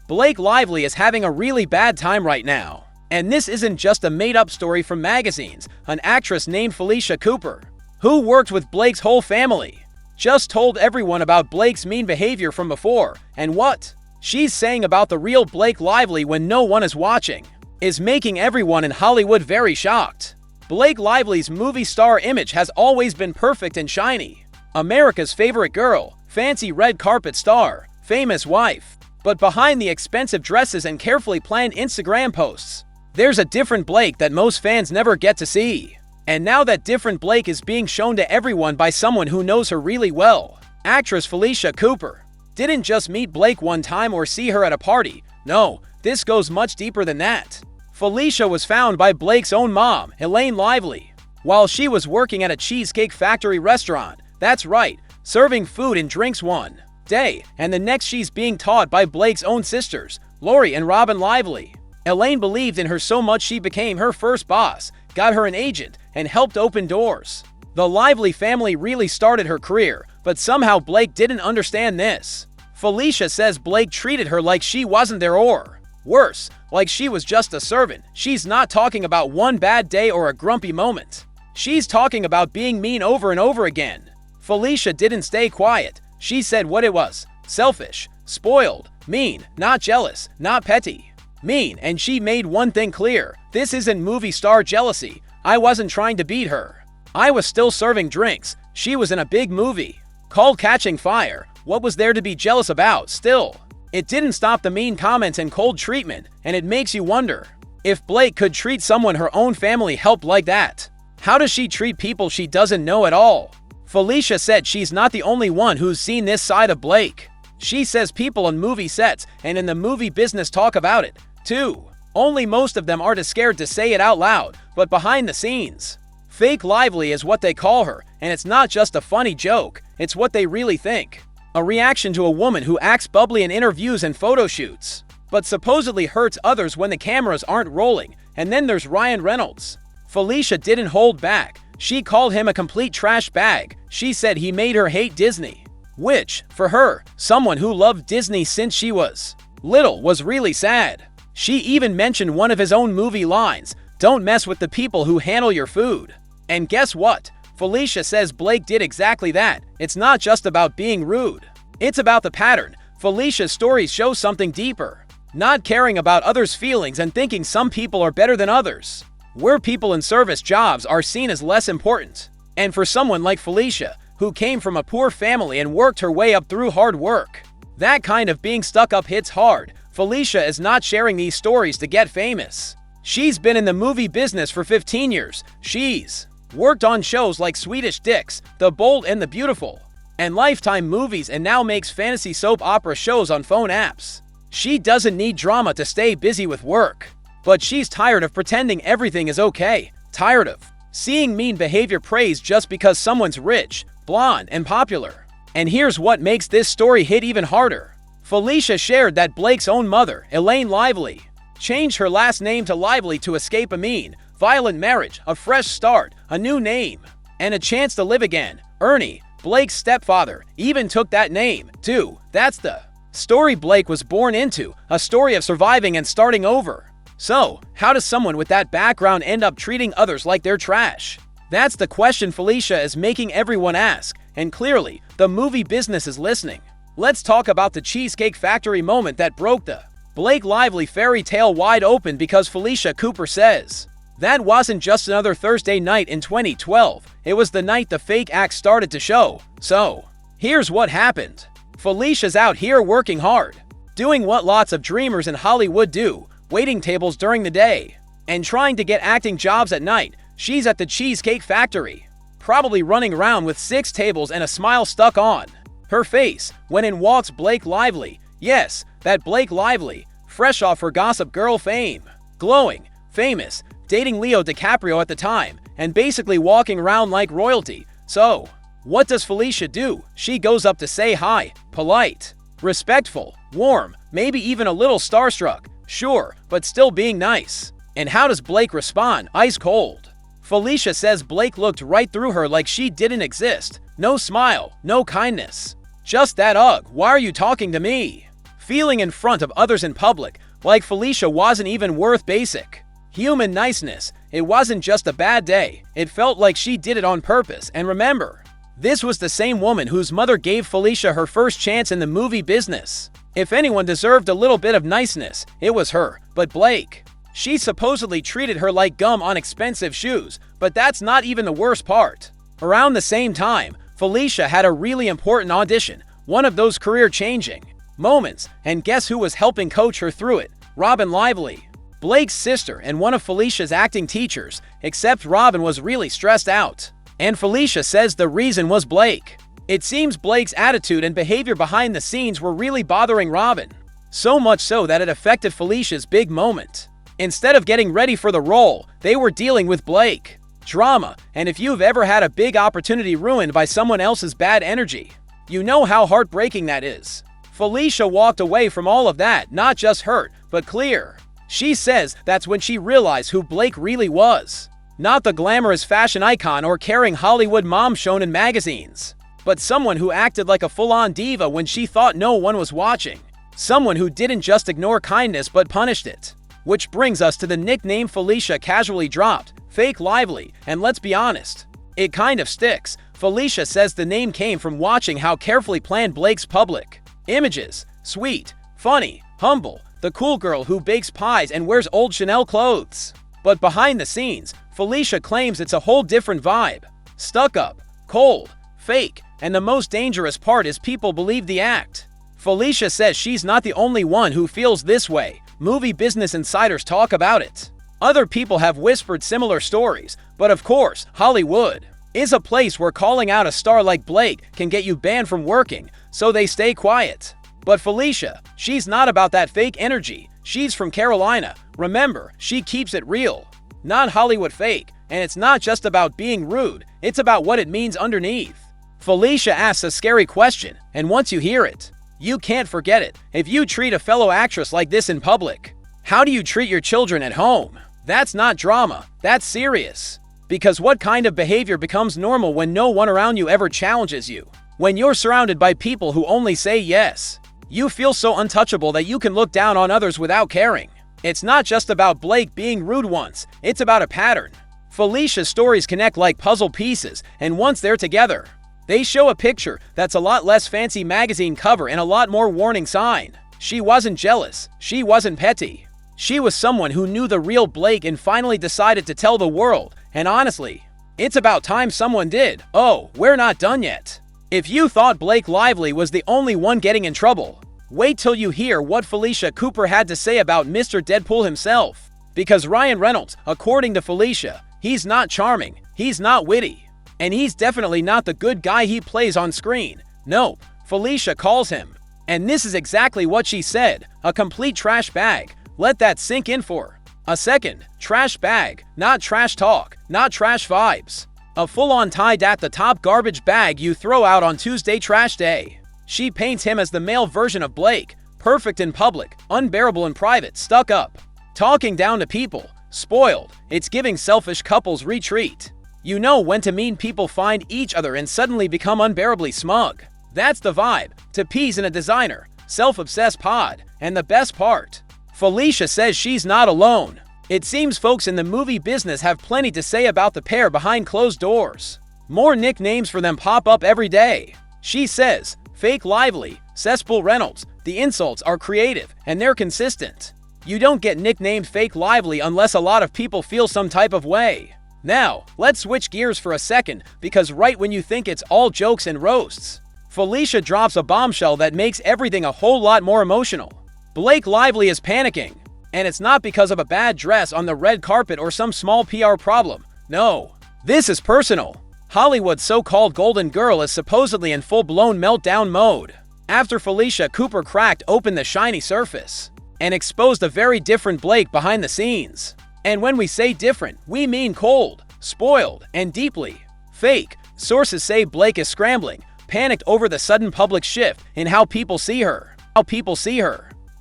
Blake Lively is having a really bad time right now. And this isn't just a made-up story from magazines. An actress named Felisha Cooper, who worked with Blake's whole family, just told everyone about Blake's mean behavior from before, and what she's saying about the real Blake Lively when no one is watching is making everyone in Hollywood very shocked. Blake Lively's movie star image has always been perfect and shiny. America's favorite girl, fancy red carpet star, famous wife. But behind the expensive dresses and carefully planned Instagram posts, there's a different Blake that most fans never get to see. And now that different Blake is being shown to everyone by someone who knows her really well. Actress Felisha Cooper didn't just meet Blake one time or see her at a party. No, this goes much deeper than that. Felisha was found by Blake's own mom, Elaine Lively, while she was working at a Cheesecake Factory restaurant. That's right, serving food and drinks one day, and the next she's being taught by Blake's own sisters, Lori and Robin Lively. Elaine believed in her so much she became her first boss, got her an agent, and helped open doors. The Lively family really started her career, but somehow Blake didn't understand this. Felisha says Blake treated her like she wasn't there, or worse, like she was just a servant. She's not talking about one bad day or a grumpy moment. She's talking about being mean over and over again. Felisha didn't stay quiet. She said what it was: selfish, spoiled, mean, not jealous, not petty. Mean, and she made one thing clear: this isn't movie star jealousy. I wasn't trying to beat her. I was still serving drinks. She was in a big movie called Catching Fire. What was there to be jealous about? Still, it didn't stop the mean comments and cold treatment, and it makes you wonder, if Blake could treat someone her own family helped like that, how does she treat people she doesn't know at all? Felisha said she's not the only one who's seen this side of Blake. She says people on movie sets and in the movie business talk about it, too. Only most of them are too scared to say it out loud, but behind the scenes, fake Lively is what they call her, and it's not just a funny joke, it's what they really think. A reaction to a woman who acts bubbly in interviews and photo shoots, but supposedly hurts others when the cameras aren't rolling. And then there's Ryan Reynolds. Felisha didn't hold back. She called him a complete trash bag. She said he made her hate Disney, which, for her, someone who loved Disney since she was little, was really sad. She even mentioned one of his own movie lines: "Don't mess with the people who handle your food." And guess what? Felisha says Blake did exactly that. It's not just about being rude. It's about the pattern. Felisha's stories show something deeper. Not caring about others' feelings and thinking some people are better than others. Where people in service jobs are seen as less important. And for someone like Felisha, who came from a poor family and worked her way up through hard work, that kind of being stuck up hits hard. Felisha is not sharing these stories to get famous. She's been in the movie business for 15 years. She's worked on shows like Swedish Dicks, The Bold and the Beautiful, and Lifetime movies, and now makes fantasy soap opera shows on phone apps. She doesn't need drama to stay busy with work. But she's tired of pretending everything is okay. Tired of seeing mean behavior praised just because someone's rich, blonde, and popular. And here's what makes this story hit even harder. Felisha shared that Blake's own mother, Elaine Lively, changed her last name to Lively to escape a mean, violent marriage, a fresh start, a new name, and a chance to live again. Ernie, Blake's stepfather, even took that name, too. That's the story Blake was born into, a story of surviving and starting over. So, how does someone with that background end up treating others like they're trash? That's the question Felisha is making everyone ask, and clearly, the movie business is listening. Let's talk about the Cheesecake Factory moment that broke the Blake Lively fairy tale wide open, because Felisha Cooper says that wasn't just another Thursday night in 2012, it was the night the fake act started to show. So, here's what happened. Felisha's out here working hard, doing what lots of dreamers in Hollywood do, waiting tables during the day, and trying to get acting jobs at night. She's at the Cheesecake Factory, probably running around with 6 tables and a smile stuck on her face, when in walks Blake Lively. Yes, that Blake Lively, fresh off her Gossip Girl fame, glowing, famous, dating Leo DiCaprio at the time, and basically walking around like royalty. So, what does Felisha do? She goes up to say hi, polite, respectful, warm, maybe even a little starstruck. Sure, but still being nice. And how does Blake respond? Ice cold. Felisha says Blake looked right through her like she didn't exist. No smile, no kindness. Just that "Ugh, why are you talking to me?" feeling in front of others in public like Felisha wasn't even worth basic human niceness. It wasn't just a bad day, it felt like she did it on purpose. And remember, this was the same woman whose mother gave Felisha her first chance in the movie business. If anyone deserved a little bit of niceness, it was her. But Blake, she supposedly treated her like gum on expensive shoes, but that's not even the worst part. Around the same time, Felisha had a really important audition, one of those career-changing moments, and guess who was helping coach her through it? Robin Lively, Blake's sister and one of Felisha's acting teachers, except Robin was really stressed out. And Felisha says the reason was Blake. It seems Blake's attitude and behavior behind the scenes were really bothering Robin. So much so that it affected Felisha's big moment. Instead of getting ready for the role, they were dealing with Blake. Drama, and if you've ever had a big opportunity ruined by someone else's bad energy, you know how heartbreaking that is. Felisha walked away from all of that, not just hurt, but clear. She says that's when she realized who Blake really was. Not the glamorous fashion icon or caring Hollywood mom shown in magazines, but someone who acted like a full-on diva when she thought no one was watching. Someone who didn't just ignore kindness but punished it. Which brings us to the nickname Felisha casually dropped, Fake Lively, and let's be honest, it kind of sticks. Felisha says the name came from watching how carefully planned Blake's public images. Sweet, funny, humble, the cool girl who bakes pies and wears old Chanel clothes. But behind the scenes, Felisha claims it's a whole different vibe. Stuck up, cold, fake, and the most dangerous part is people believe the act. Felisha says she's not the only one who feels this way. Movie business insiders talk about it. Other people have whispered similar stories, but of course, Hollywood is a place where calling out a star like Blake can get you banned from working, so they stay quiet. But Felisha, she's not about that fake energy. She's from Carolina. Remember, she keeps it real, not Hollywood fake. And it's not just about being rude, it's about what it means underneath. Felisha asks a scary question, and once you hear it, you can't forget it. If you treat a fellow actress like this in public, how do you treat your children at home? That's not drama, that's serious. Because what kind of behavior becomes normal when no one around you ever challenges you? When you're surrounded by people who only say yes, you feel so untouchable that you can look down on others without caring. It's not just about Blake being rude once, it's about a pattern. Felisha's stories connect like puzzle pieces, and once they're together, they show a picture that's a lot less fancy magazine cover and a lot more warning sign. She wasn't jealous, she wasn't petty. She was someone who knew the real Blake and finally decided to tell the world. And honestly, it's about time someone did. Oh, we're not done yet. If you thought Blake Lively was the only one getting in trouble, wait till you hear what Felisha Cooper had to say about Mr. Deadpool himself. Because Ryan Reynolds, according to Felisha, he's not charming, he's not witty, and he's definitely not the good guy he plays on screen. Nope, Felisha calls him. And this is exactly what she said, a complete trash bag. Let that sink in for a second. Trash bag, not trash talk, not trash vibes. A full-on tied at the top garbage bag you throw out on Tuesday trash day. She paints him as the male version of Blake, perfect in public, unbearable in private, stuck up, talking down to people, spoiled. It's giving selfish couples retreat. You know when to mean people find each other and suddenly become unbearably smug. That's the vibe, to peas in a designer, self-obsessed pod. And the best part, Felisha says she's not alone. It seems folks in the movie business have plenty to say about the pair behind closed doors. More nicknames for them pop up every day. She says, Fake Lively, Cesspool Reynolds. The insults are creative, and they're consistent. You don't get nicknamed Fake Lively unless a lot of people feel some type of way. Now, let's switch gears for a second, because right when you think it's all jokes and roasts, Felisha drops a bombshell that makes everything a whole lot more emotional. Blake Lively is panicking, and it's not because of a bad dress on the red carpet or some small PR problem. No, this is personal. Hollywood's so-called golden girl is supposedly in full-blown meltdown mode after Felisha Cooper cracked open the shiny surface and exposed a very different Blake behind the scenes. And when we say different, we mean cold, spoiled, and deeply fake. Sources say Blake is scrambling, panicked over the sudden public shift in how people see her.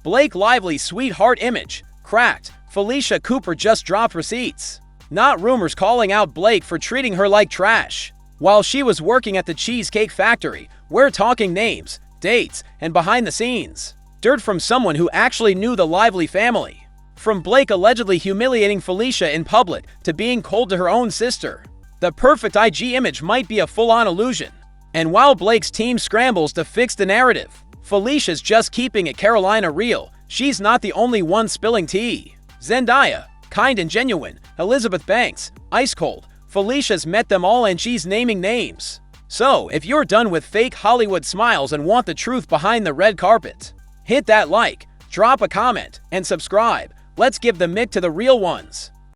Blake Lively's sweetheart image cracked. Felisha Cooper just dropped receipts, not rumors calling out Blake for treating her like trash. While she was working at the Cheesecake Factory, we're talking names, dates, and behind the scenes. Dirt from someone who actually knew the Lively family. From Blake allegedly humiliating Felisha in public to being cold to her own sister. The perfect IG image might be a full-on illusion. And while Blake's team scrambles to fix the narrative, Felisha's just keeping it Carolina real. She's not the only one spilling tea. Zendaya, kind and genuine. Elizabeth Banks, ice cold. Felisha's met them all and she's naming names. So, if you're done with fake Hollywood smiles and want the truth behind the red carpet, hit that like, drop a comment, and subscribe. Let's give the mic to the real ones.